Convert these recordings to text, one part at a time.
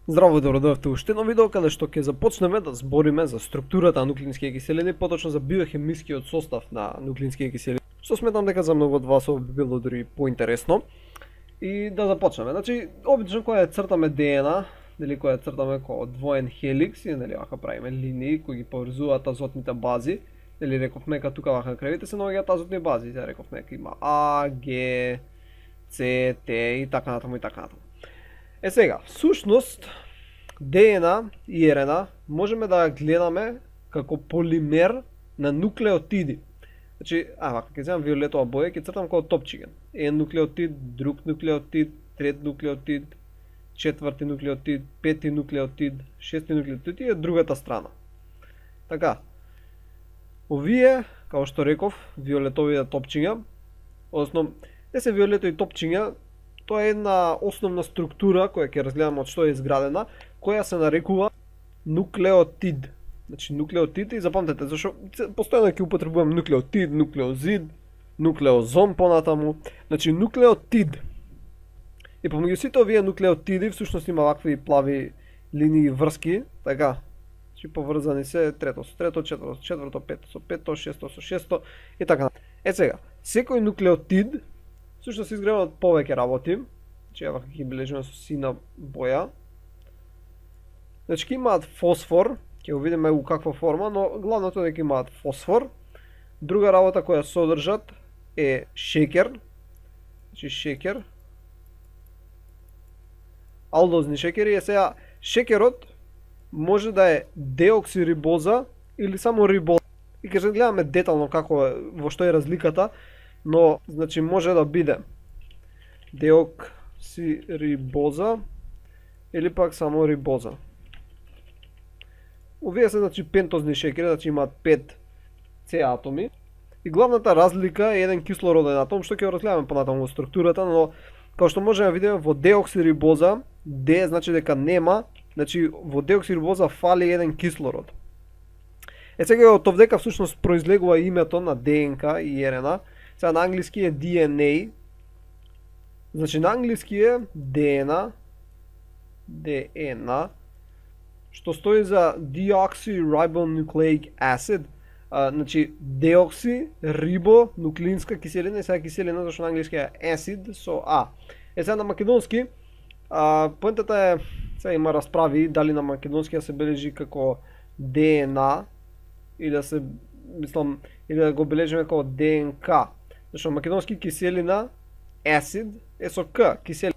Здраво, добродојавте уште едно видео каде што ќе започнеме да збориме за структурата на нуклеинските киселини, поточно за биохемискиот состав на нуклеинските киселини, што сметам дека за многу од вас би било дури поинтересно. И да започнеме. Значи, обично кога ја цртаме ДНА, или кога ја цртаме како двоен хеликс, и нели вака правиме линии кои ги поврзуваат азотните бази, или рековме дека тука вака на кревите се наоѓаат азотни бази, ја рековме дека има А, Г, С, Т и така натаму и така натаму. Е сега, всушност, ДНА и РНА можеме да гледаме како полимер на нуклеотиди. Значи, вака, ќе земам виолетова боја, ќе цртам како топчиген. Еден нуклеотид, друг нуклеотид, трет нуклеотид, четврти нуклеотид, пети нуклеотид, шести нуклеотид и другата страна. Така, овие, како што реков, виолетовите топчиња, односно, те се виолетови топчиња, тоа е една основна структура која ќе разгледаме од што е изградена, која се нарекува нуклеотид. Значи нуклеотид, и запамтете зашо постојано ќе употребувам нуклеотид, нуклеозид, нуклеозом понатаму. Значи нуклеотид. И помеѓу сите овие нуклеотиди всушност има вакви плави линии врски, така. Значи поврзани се трето со трето, четврто со четврто, пето со пето, шесто со шесто и така. Е сега, секој нуклеотид всушност се изградува од повеќе работи. Значи вака ќе бележиме со сина боја. Значи ќе имаат фосфор, ќе го видиме у каква форма, но главното е дека имаат фосфор. Друга работа која содржат е шеќер. Значи шеќер. Алдозни шеќери. Е сега шеќерот може да е деоксирибоза или само рибоза. И ќе гледаме детално како е, во што е разликата. Но, значи, може да биде деоксирибоза или пак само рибоза. Овие се, значи, пентозни шеќери, значи имаат 5 С атоми. И главната разлика е еден кислороден атом, што ќе го разгледаме понатаму во структурата, но како што можеме да видиме во деоксирибоза, Д значи дека нема, значи во деоксирибоза фали еден кислород. Е сега од овдека всушност произлегува името на ДНК и РНА. Сега на англиски е DNA. Значи на англиски е DNA, што стои за deoxyribonucleic acid. Значи деоксирибонуклеинска киселина, и сега киселина зашто на англиски е acid со А. Е сега на македонски, поентата е, сега има расправи дали на македонски да се бележи како ДНА или да се, мислам, или да го бележиме како ДНК. Зашто македонски киселина, acid, е со К, киселина.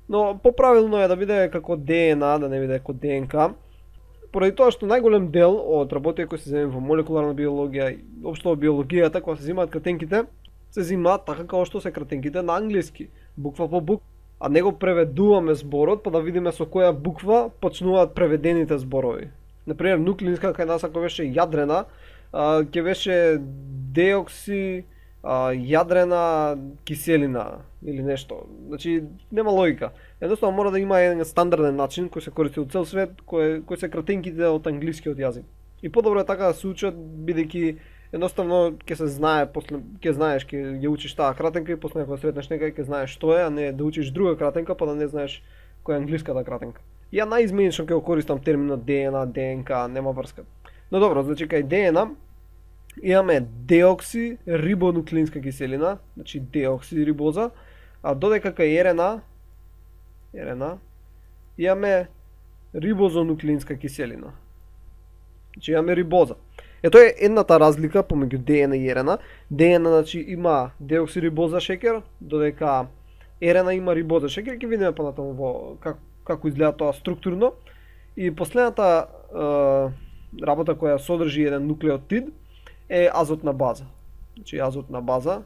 Но поправилно е да биде како ДНА, да не биде како ДНК. Поради тоа што најголем дел од работите кои се земе во молекуларна биологија и општо во биологијата, кога се земаат кратенките, се земаат така како што се кратенките на англиски, буква по буква. А не го преведуваме зборот, па да видиме со која буква почнуваат преведените зборови. Например, нуклеинска кај нас ако беше јадрена, ќе беше деокси јадрена киселина или нешто. Значи нема логика. Едноставно мора да има еден стандарден начин кој се користи од цел свет, кој се кратенките од англискиот јазик. И подобро е така да се учат, бидејќи едноставно ќе се знае, после ќе знаеш, ќе ја учиш таа кратенка и после кога сретнеш некај ќе знаеш што е, а не да учиш друга кратенка па да не знаеш која е англиската кратенка. Ја најизменично ќе го користам терминот ДНА, ДНК, нема врска. Но добро, значи кај ДНА имаме деоксирибонуклеинска киселина, значи деоксирибоза, а додека кај РНА имаме рибозонуклеинска киселина. Значи имаме рибоза. Ето е едната разлика помеѓу ДНА и РНА. ДНА значи има деоксирибоза шеќер, додека РНА има рибоза шеќер. Ќе видиме понатаму во како изгледа тоа структурно. И последната работа која содржи еден нуклеотид е азотна база. Значи азотна база,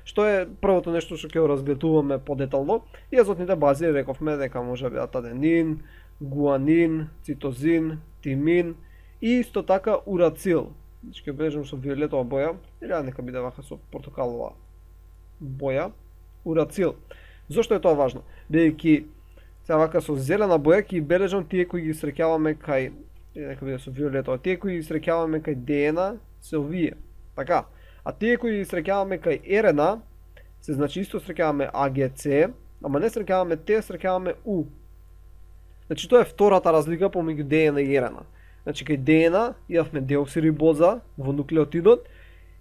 што е првото нешто што ќе го разгледуваме подетално. И азотните бази рековме дека може да бидат аденин, гуанин, цитозин, тимин и исто така урацил. Значи ќе бележам со виолетова боја, или нека биде вака со портокалова боја, урацил. Зошто е тоа важно? Бидејќи сега вака со зелена боја ќе бележам тие кои ги среќаваме кај, нека биде со виолетова, тие кои ги среќаваме кај ДНА се овие. Така. А тие кои ги среќаваме кај РНА се значи исто среќаваме AGC, ама не среќаваме Т, среќаваме U. Значи тоа е втората разлика помеѓу DNA и RNA. Значи кај DNA имавме деоксирибоза во нуклеотидот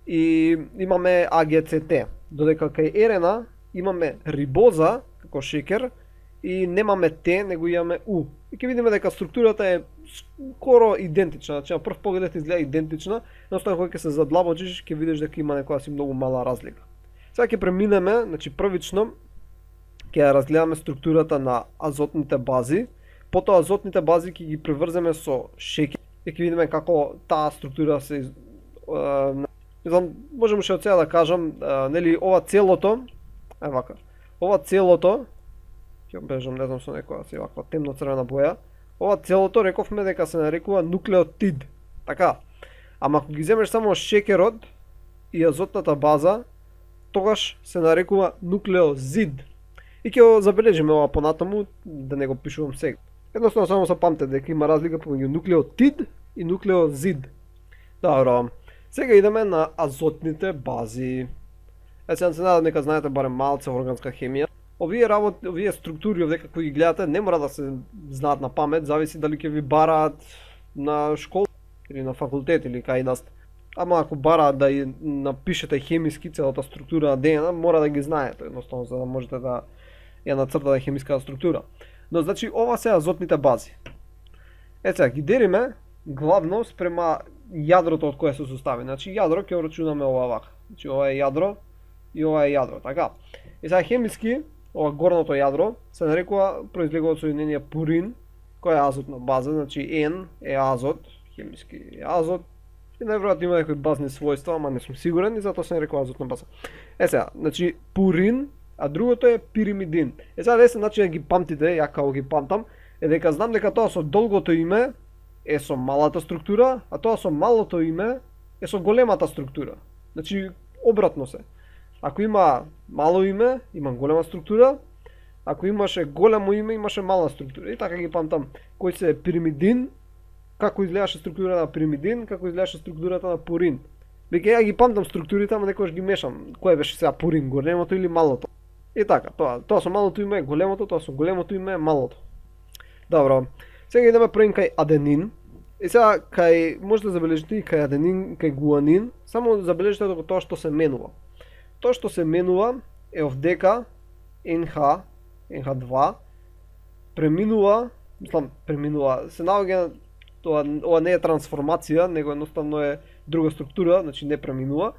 и имаме AGCT, додека кај RNA имаме рибоза како шекер и немаме Т, него имаме U. И ќе видиме дека структурата е скоро идентична, значи на прв поглед изгледа идентична, но кога ќе се задлабочиш ќе видиш дека има некоја си многу мала разлика. Сега ќе преминеме, значи првично ќе ја разгледаме структурата на азотните бази, потоа азотните бази ќе ги преврземе со шеќер и ќе видиме како таа структура се не знам, можам уште од сега да кажам, нели ова целото, вака. Ова целото ќе обежам, не знам, со некоја си ваква темно црвена боја. Ова целото рековме дека се нарекува нуклеотид. Така. Ама ако ги земеш само шекерот и азотната база, тогаш се нарекува нуклеозид. И ќе го забележиме ова понатаму, да не го пишувам сега. Едноставно само се памтете дека има разлика помеѓу нуклеотид и нуклеозид. Добро. Сега идеме на азотните бази. Сега се надам дека знаете барем малце органска хемија. Овие структури овдека кои ги гледате не мора да се знаат на памет, зависи дали ќе ви бараат на школа или на факултет или кај нас. Ама ако бараат да напишете хемиски целата структура на ДНК, мора да ги знаете, едноставно за да можете да ја нацртате хемиската структура. Но значи ова се азотните бази. Сега ги делиме главно спрема јадрото од кое се состави. Значи јадро ќе рачунаме ова вака. Значи ова е јадро и ова е јадро, така. И сега хемиски ова горното јадро се нарекува произлегува од соединение пурин, која е азотна база, значи N е азот, хемиски е азот, и најверојатно има некои базни својства, ама не сум сигурен и затоа се нарекува азотна база. Сега, значи пурин, а другото е пиримидин. Сега десен начин да ги памтите, ја како ги памтам, е дека знам дека тоа со долгото име е со малата структура, а тоа со малото име е со големата структура. Значи обратно се. Ако има мало име, има голема структура. Ако имаше големо име, имаше мала структура. И така ги памтам кој се е пиримидин, како изгледаше структурата на пиримидин, како изгледаше структурата на пурин. Веќе ја ги памтам структурите, ама некогаш ги мешам. Кој беше сега пурин, големото или малото? И така, тоа со малото име е големото, тоа со големото име е малото. Добро. Сега идеме првин кај аденин. И сега можете да забележите и кај аденин, кај гуанин, само забележите тоа што се менува. Тоа што се менува е овдека NH2 преминува, се наоѓа ова не е трансформација, него едноставно е друга структура, значи не преминува,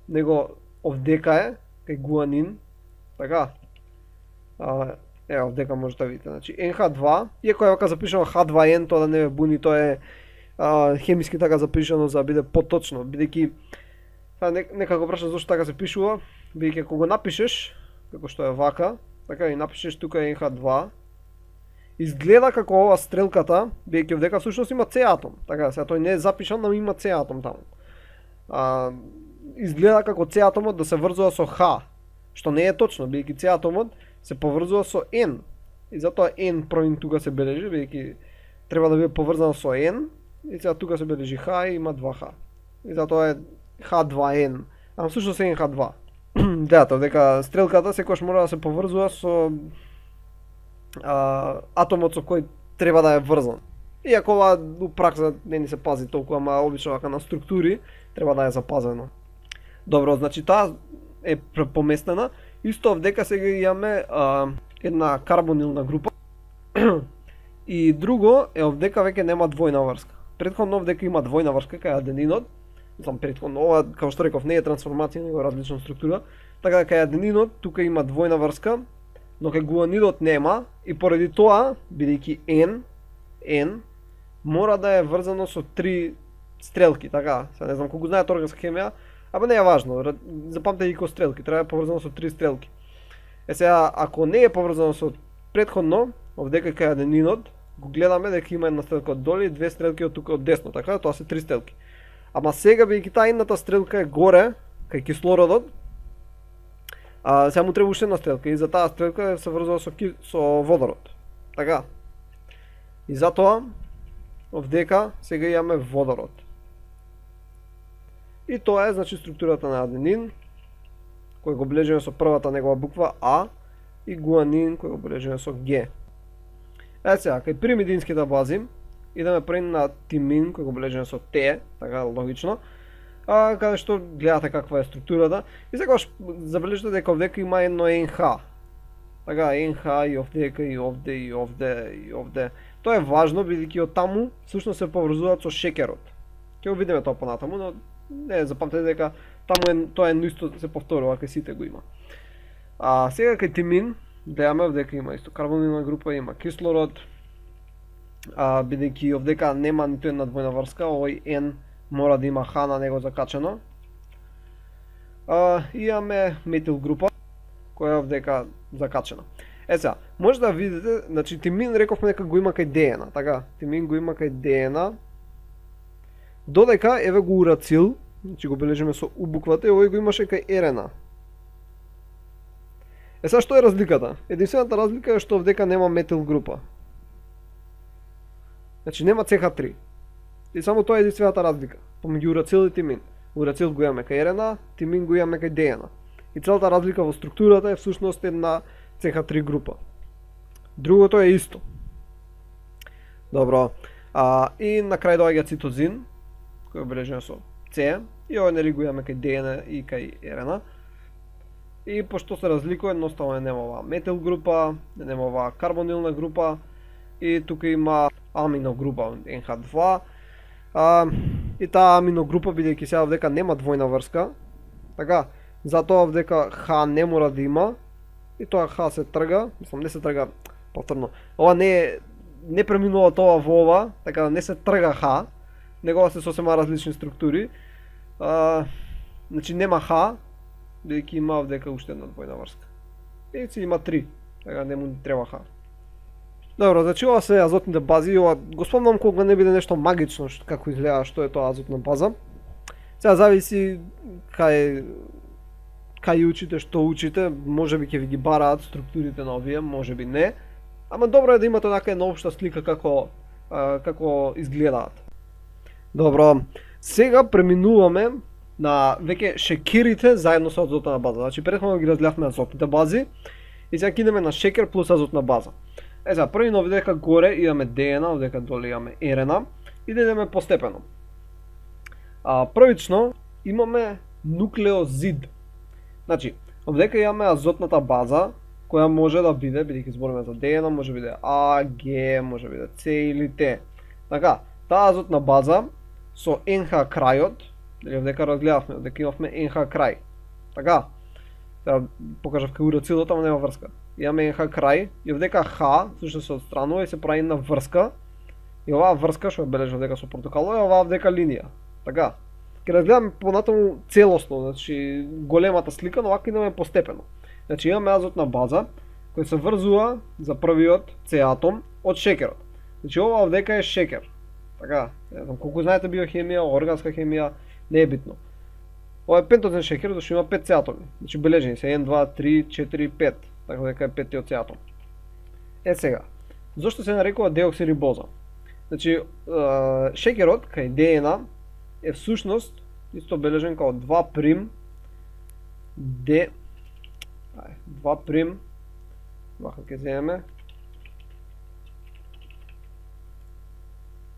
него овдека е кај гуанин, така. Ево овдека можете да видите, значи NH2, иако е вака запишано H2N, тоа да не ме буни, тоа е хемиски така запишано за да биде поточно, бидејќи некако прашам зашто така се пишува, бидејќи ако го напишеш, како што е вака, така и напишеш тука NH2, изгледа како ова стрелката, бидејќи овдека всушност има C атом, така сега тој не е запишан, но има C атом таму. Изгледа како C атомот да се врзува со H, што не е точно, бидејќи C атомот се поврзува со N, и затоа N проин тука се бележи, бидејќи треба да биде поврзано со N, и сега тука се бележи H и има 2H, и затоа е H2N, ама всушност е NH2. Дето, дека стрелката секојаш мора да се поврзува со атомот со кој треба да е врзан. Иако ова у пракса не ни се пази толку, ама обично вака на структури треба да е запазено. Добро, значи таа е поместена. Исто овдека сега имаме една карбонилна група. И друго е овдека веќе нема двојна врска. Претходно овдека има двојна врска кај аденинот. Знам претходно, ова, како што реков, не е трансформација, него е различна структура. Така да кај аденинот тука има двојна врска, но кај гуанидот нема, и поради тоа, бидејќи N мора да е врзано со 3 стрелки, така, сега не знам колку знаат органска хемија, ама не е важно, запамтете ги ко стрелки, треба да е поврзано со 3 стрелки. Сега, ако не е поврзано со претходно, овдека кај аденинот, го гледаме дека има една стрелка од доле и 2 стрелки од тука од десно, така, тоа се 3 стрелки. Ама сега, бидејќи таа едната стрелка е горе, кај кислородот, сега му треба уште една стрелка и за таа стрелка се врзува со водород. Така. И затоа овдека сега имаме водород. И тоа е значи структурата на аденин. кој го бележиме со првата негова буква А, и гуанин кој го бележиме со Г. Сега, кај пиримидинските бази, идеме пред на тимин кој го бележиме со Т, така логично, каде што гледате каква е структурата, и секогаш забележите дека овдека има едно НХ. Така, НХ и овдека, и овде, и овде, и овде. Тоа е важно, бидејќи од таму всушност се поврзуваат со шекерот. Ќе го видиме тоа понатаму, но не запамтете дека таму тоа е исто се повторува, кај сите го има. Сега кај тимин, гледаме овдека има исто карбонилна група, има кислород, бидејќи овдека нема ниту една двојна врска, овој N мора да има Х на него закачено. Имаме метил група, која е овдека закачена. Сега, може да видите, значи тимин рековме дека го има кај ДНА, така, тимин го има кај ДНА, додека еве го урацил, значи го бележиме со У буквата, и овој го имаше кај РНА. Сега што е разликата? Единствената разлика е што овдека нема метил група. Значи нема CH3. И само тоа е единствената разлика помеѓу урацил и тимин. Урацил го имаме кај РНА, тимин го имаме кај ДНА. И целата разлика во структурата е всушност една CH3 група. Другото е исто. Добро. И на крај доаѓа цитозин, кој е обележен со C, и овој нели го имаме кај ДНА и кај РНА. И пошто се разликува, едноставно нема оваа метил група, нема оваа карбонилна група, и тука има амино група NH2. И таа амино група, бидејќи сега овдека нема двојна врска, така, затоа овдека Х не мора да има, и тоа Х се трга, мислам не се трга, повторно, ова не преминува тоа во ова, така да не се трга Х, него се сосема различни структури, значи нема Х, бидејќи има овдека уште една двојна врска. И си има 3, така не му треба Х. Добро, значи ова се азотните бази, ова го спомнам кога не биде нешто магично, како изгледа што е тоа азотна база. Сега зависи кај учите, што учите, можеби ќе ви ги бараат структурите на овие, можеби не. Ама добро е да имате онака една општа слика како изгледаат. Добро, сега преминуваме на веќе шекерите заедно со азотна база. Значи претходно ги разгледавме азотните бази и сега ќе идеме на шекер плюс азотна база. Сега први овдека горе имаме ДНА, овдека доле имаме РНА и да идеме постепено. Првично имаме нуклеозид. Значи, овдека имаме азотната база која може да биде, бидејќи збориме за ДНА, може биде А, Г, може биде С или Т. Така, таа азотна база со НХ крајот, овдека разгледавме, овдека имавме НХ крај. Така, да покажав кај урацилот, ама нема врска. Имаме НХ крај и овдека Х всушност се отстранува и се прави една врска. И оваа врска што е бележи овдека со портокало е оваа овдека линија. Така. Ќе разгледаме понатаму целосно, значи големата слика, но вака идеме постепено. Значи имаме азотна база која се врзува за првиот С атом од шекерот. Значи ова овдека е шекер. Така, не знам колку знаете биохемија, органска хемија, не е битно. Ова е пентозен шекер, зашто има 5 С атоми. Значи бележени се 1, 2, 3, 4, 5. Така дека е петтиот С атом. Сега, зошто се нарекува деоксирибоза? Значи, шекерот кај ДНА е всушност исто бележен као 2' Д 2', вака ќе земеме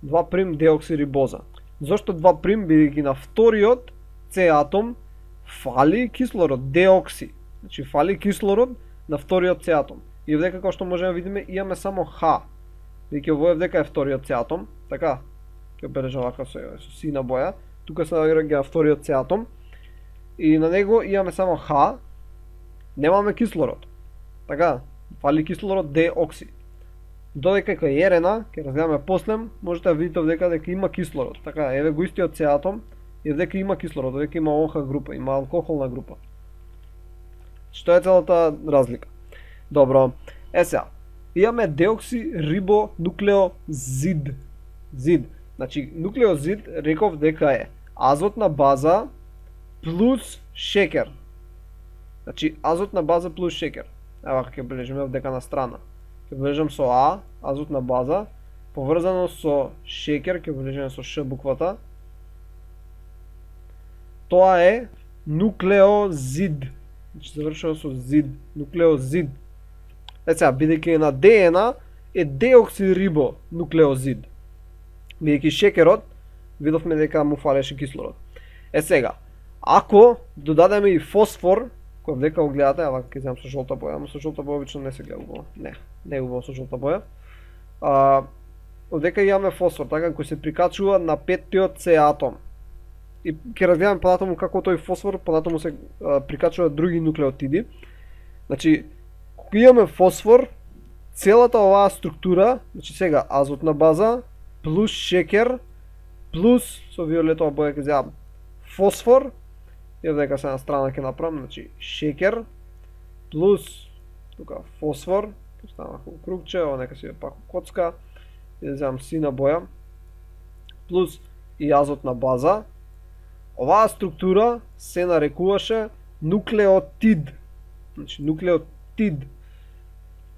2' деоксирибоза. Зошто 2'? Бидејќи на вториот С атом фали кислород, деокси. Значи фали кислород на вториот С атом. И овдека како што можеме да видиме имаме само Х. Бидејќи овој овдека е вториот С атом, така. Ќе бележам вака со сина боја. Тука се наоѓа вториот С атом. И на него имаме само Х. Немаме кислород. Така, фали кислород деокси. Додека кај РНА, ќе разгледаме после, можете да видите овдека дека има кислород. Така, еве го истиот С атом и овдека има кислород, овдека има ОХ група, има алкохолна група. Што е целата разлика? Добро. Сега, имаме деоксирибонуклеозид. Значи, нуклеозид реков дека е азотна база плюс шекер. Значи, азотна база плюс шекер. Ева ќе бележиме овдека на страна. Ќе бележам со А, азотна база, поврзано со шекер, ќе бележиме со Ш буквата. Тоа е нуклеозид. Значи завршува со зид, нуклеозид. Сега, бидејќи е на ДНА, е деоксирибо нуклеозид. Бидејќи шекерот, видовме дека му фалеше кислород. Сега, ако додадеме и фосфор, кој дека го гледате, ава ќе земам со жолта боја, но со жолта боја обично не се гледа убаво. Не е убаво со жолта боја. Овдека имаме фосфор, така кој се прикачува на петтиот С атом. И ќе разгледаме понатаму како тој фосфор понатаму се прикачува други нуклеотиди. Значи, кога имаме фосфор, целата оваа структура, значи сега азотна база плюс шекер плюс со виолетова боја ќе земам фосфор, и овдека се на страна ќе направам, значи шекер плюс тука фосфор, поставам кругче, ова нека си е пак коцка, и да земам сина боја, плюс и азотна база. Оваа структура се нарекуваше нуклеотид. Значи нуклеотид.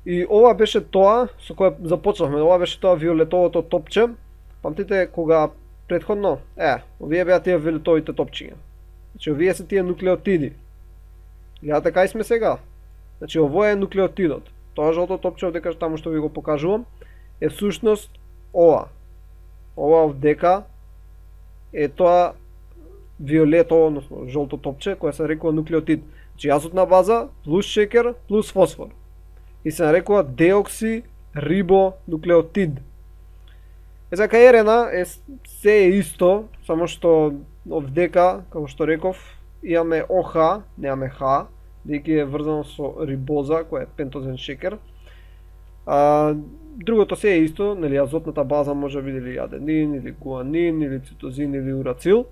И ова беше тоа со кое започнавме, ова беше тоа виолетовото топче. Памтите кога претходно, овие беа тие виолетовите топчиња. Значи овие се тие нуклеотиди. Гледате кај сме сега? Значи ово е нуклеотидот. Тоа жолто топче овдека таму што ви го покажувам е всушност ова. Ова овдека е тоа виолетово, односно жолто топче, која се нарекува нуклеотид. Значи азотна база плюс шекер плюс фосфор. И се нарекува деоксирибонуклеотид. За кај РНА се е исто, само што овдека, како што реков, имаме ОХ, немаме Х, бидејќи е врзано со рибоза, која е пентозен шекер. Другото се е исто, нели азотната база може да биде или аденин, или гуанин, или цитозин, или урацил.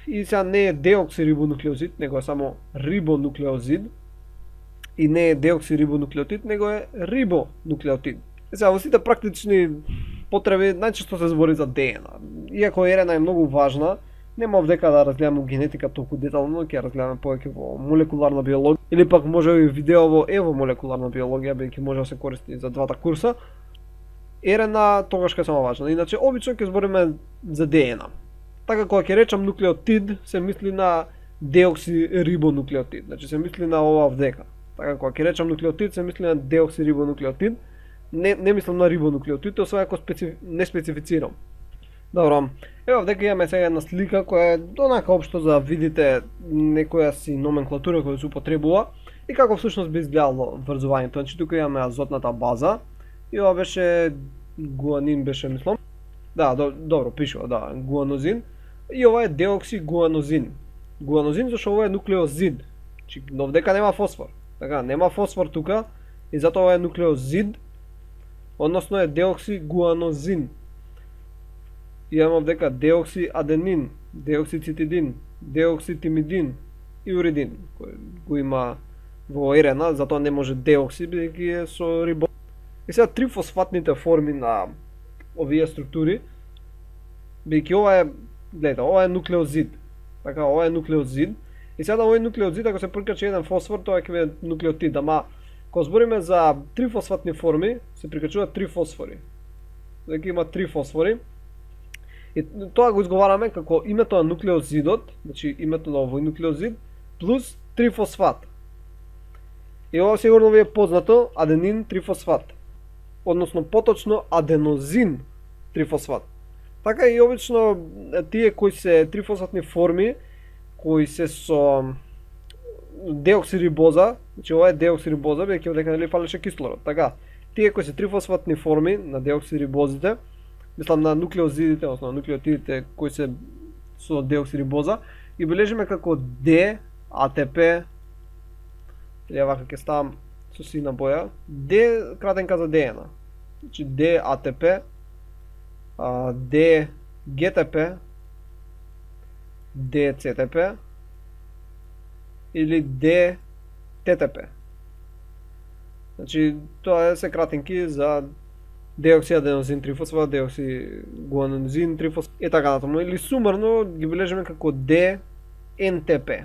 И сега не е деоксирибонуклеозид, него е само рибонуклеозид. И не е деоксирибонуклеотид, него е рибонуклеотид. Сега во сите практични потреби најчесто се збори за ДНА. Иако РНА е многу важна, нема овдека да разгледаме генетика толку детално, ќе разгледаме повеќе во молекуларна биологија или пак може и видео во евомолекуларна биологија, бидејќи може да се користи за двата курса. РНА тогаш ќе само важна. Иначе обично ќе збориме за ДНА. Така кога ќе речам нуклеотид, се мисли на деоксирибонуклеотид. Значи се мисли на ова овдека. Така кога ќе речам нуклеотид, се мисли на деоксирибонуклеотид. Не мислам на рибонуклеотид, освен ако не специфицирам. Добро, ево овдека имаме сега една слика која е онака општо за да видите некоја си номенклатура која се употребува и како всушност би изгледало врзувањето. Значи тука имаме азотната база и ова беше гуанин беше мислам. Да, добро пишува, да, гуанозин. И ова е деоксигуанозин. Гуанозин зашто ова е нуклеозид. Значи овдека нема фосфор. Така, нема фосфор тука и затоа ова е нуклеозид, односно е деоксигуанозин. Имаме овдека деоксиаденин, деоксицитидин, деокситимидин и уридин, кој го има во РНА, затоа не може деокси, бидејќи е со рибо. И сега трифосфатните форми на овие структури, бидејќи ова е, гледате, ова е нуклеозид. Така, ова е нуклеозид. И сега овој нуклеозид, ако се прикачи еден фосфор, тоа ќе биде нуклеотид, ама кога збориме за трифосфатни форми, се прикачуваат три фосфори. Дека има три фосфори. И тоа го изговараме како името на нуклеозидот, значи името на овој нуклеозид, плюс трифосфат. И ова сигурно ви е познато, аденин трифосфат. Односно поточно аденозин трифосфат. Така и обично тие кои се трифосфатни форми, кои се со деоксирибоза, значи ова е деоксирибоза, бидејќи овдека нели фалеше кислород. Така, тие кои се трифосфатни форми на деоксирибозите, мислам на нуклеозидите, односно на нуклеотидите кои се со деоксирибоза, ги бележиме како D, ATP, или вака ќе ставам со сина боја, D кратенка за ДНА. Значи D, ATP, D, GTP, D, CTP, или D, TTP. Значи тоа се кратенки за деоксиаденозин трифосфат, деоксигуанозин трифосфат и така натаму. Или сумарно ги бележиме како DNTP.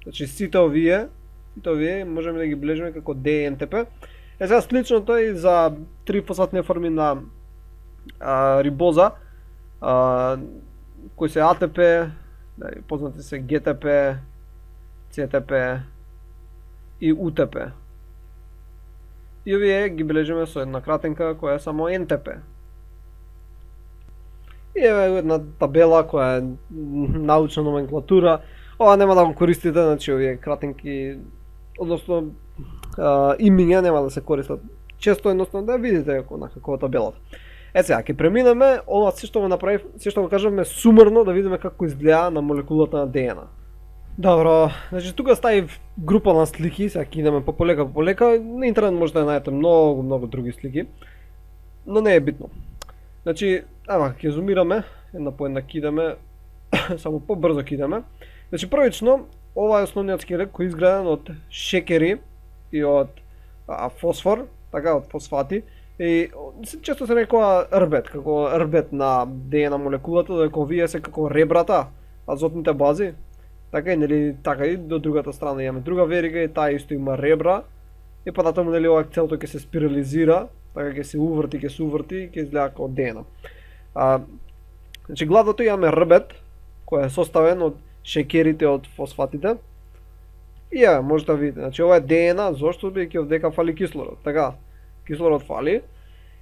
Значи сите овие можеме да ги бележиме како DNTP. Сега сличното е и за трифосфатни форми на рибоза, кои се ATP, познати се GTP, CTP и UTP. И овие ги бележиме со една кратенка која е само NTP. И еве една табела која е научна номенклатура. Ова нема да го користите, значи овие кратенки, односно имиња нема да се користат. Често едноставно да видите како табелата. Сега ќе преминеме ова се што го направив, се што го кажавме сумарно да видиме како изгледа на молекулата на ДНА. Добро, значи тука ставив група на слики, сега ќе идеме по полека. На интернет можете да најдете многу други слики, но не е битно. Значи, ева, ќе зумираме, една по една кидаме, само побрзо кидаме. Значи, првично, ова е основниот скелет кој е изграден од шекери и од фосфор, така, од фосфати. И често се рекува рбет, како рбет на ДНА молекулата, додека овие се како ребрата, азотните бази. Така и нели така и до другата страна имаме друга верига и таа исто има ребра. И понатаму нели ова целото ќе се спирализира, така ќе се уврти и ќе изгледа како ДНА. Значи главното имаме рбет кој е составен од шекерите од фосфатите. И можете да видите, значи ова е ДНА, зошто бидејќи овдека фали кислород. Така, кислород фали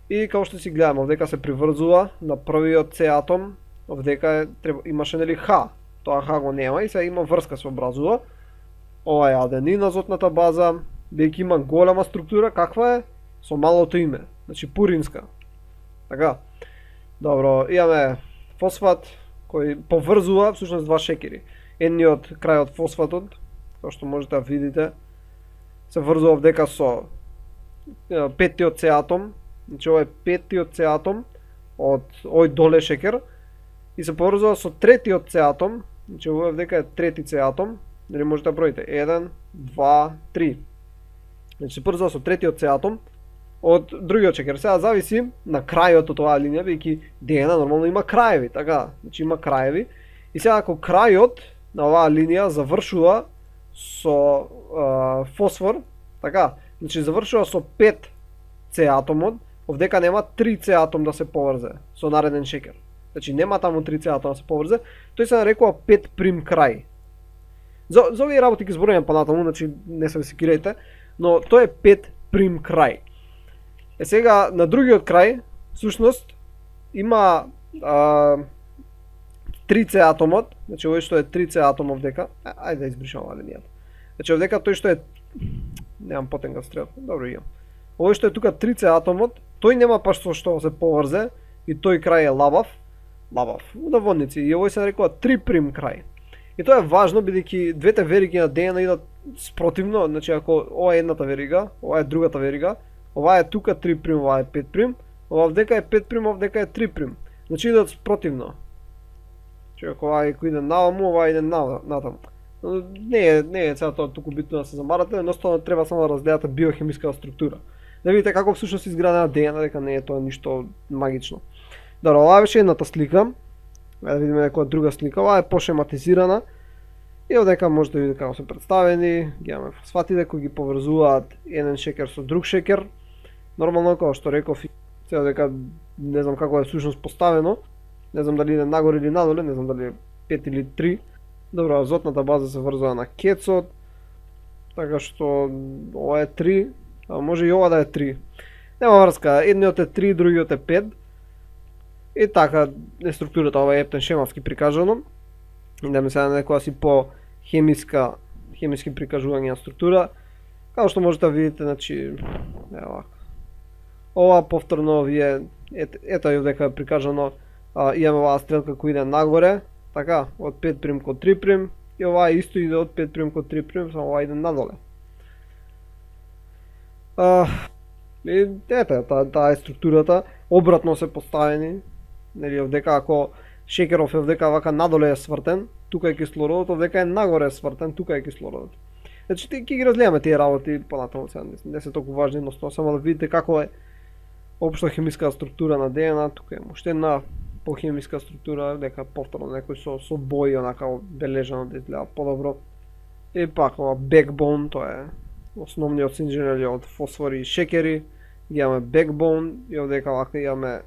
и како што си гледаме, овдека се приврзува на првиот С атом, овдека имаше нели Х. Тоа Х го нема и сега има врска се образува. Ова е аденин, азотната база, бидејќи има голема структура, каква е? Со малото име, значи пуринска. Така. Добро, имаме фосфат кој поврзува всушност два шекери. Едниот крај од фосфатот, како што можете да видите, се врзува овдека со петтиот С атом, значи ова е петтиот С атом од овој доле шекер и се поврзува со третиот С атом. Значи ова вдека е трети С атом, дали можете да броите 1, 2, 3. Значи се поврзува со третиот С атом од другиот шекер. Сега зависи на крајот од оваа линија, бидејќи ДНА нормално има краеви, така, значи има краеви. И сега ако крајот на оваа линија завршува со фосфор, така, значи завршува со 5 С атомот, овдека нема 3 С атом да се поврзе со нареден шекер. Значи нема таму 3 С атом да се поврзе, тој се нарекува 5' крај. За овие работи ги зборувам понатаму, значи не се секирајте, но тоа е 5' крај. Сега на другиот крај, всушност има 3 С атомот, значи овој што е 3 С атом овдека, ајде да избришам оваа линијата. Значи овдека тој што е, немам потенка стрел, добро имам. Овој што е тука 3 С атомот, тој нема паш со што се поврзе и тој крај е лабав, у наводници, и овој се нарекува 3' крај. И тоа е важно бидејќи двете вериги на ДНА идат спротивно, значи ако ова е едната верига, ова е другата верига, ова е тука 3', ова е 5', ова вдека е 5', ова вдека е 3'. Значи идат спротивно. Значи ако ова иде наваму, ова иде натаму. Не е цела тоа туку битно да се замарате, едноставно треба само да разгледате биохемиската структура. Да видите како всушност изградена ДНА, дека не е тоа ништо магично. Добро, ова беше едната слика. Да видиме некоја друга слика. Ова е пошематизирана. И овдека можете да видите како се представени. Ги имаме фосфатите кои ги поврзуваат еден шекер со друг шекер. Нормално, како што реков, сега дека не знам како е всушност поставено. Не знам дали иде нагоре или надоле, не знам дали е 5 или 3. Добро, азотната база се врзува на кецот. Така што ова е 3, а може и ова да е 3. Нема врска, едниот е 3, другиот е 5. И така е структурата, ова е ептен шемавски прикажано. Идеме сега на некоја си по хемиски прикажување на структура. Како што можете да видите, значи, ево. Ова повторно овие, ето и овдека е прикажано, имаме оваа стрелка која иде нагоре, така, од 5' кон 3', и ова исто иде од 5' кон 3', само ова иде надоле. И ето, таа е структурата, обратно се поставени. Нели овдека ако шекеров е овдека вака надоле е свртен, тука е кислородот, овдека е нагоре е свртен, тука е кислородот. Значи ќе ги разгледаме тие работи понатаму, не се толку важни, но само да видите како е општа хемиска структура на ДНА. Тука е уште една похемиска структура, дека повторно некој со бои онака бележано да изгледа подобро. И пак ова backbone, тоа е основниот инженери од фосфори и шекери. Имаме backbone и овдека вака имаме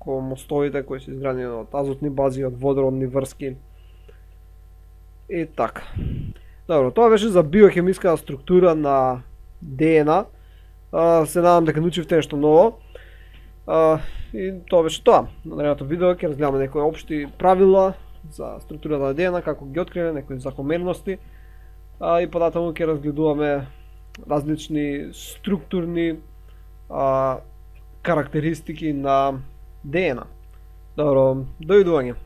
мостовите кои се изградени од азотни бази, од водородни врски. И така. Добро, тоа беше за биохемиската структура на ДНА. Се надам дека научивте нешто ново. И тоа беше тоа. На наредното видео ќе разгледаме некои општи правила за структурата на ДНА, како ги откриваме, некои закономерности. И податаму ќе разгледуваме различни структурни карактеристики на ДНА. Добро, довидување.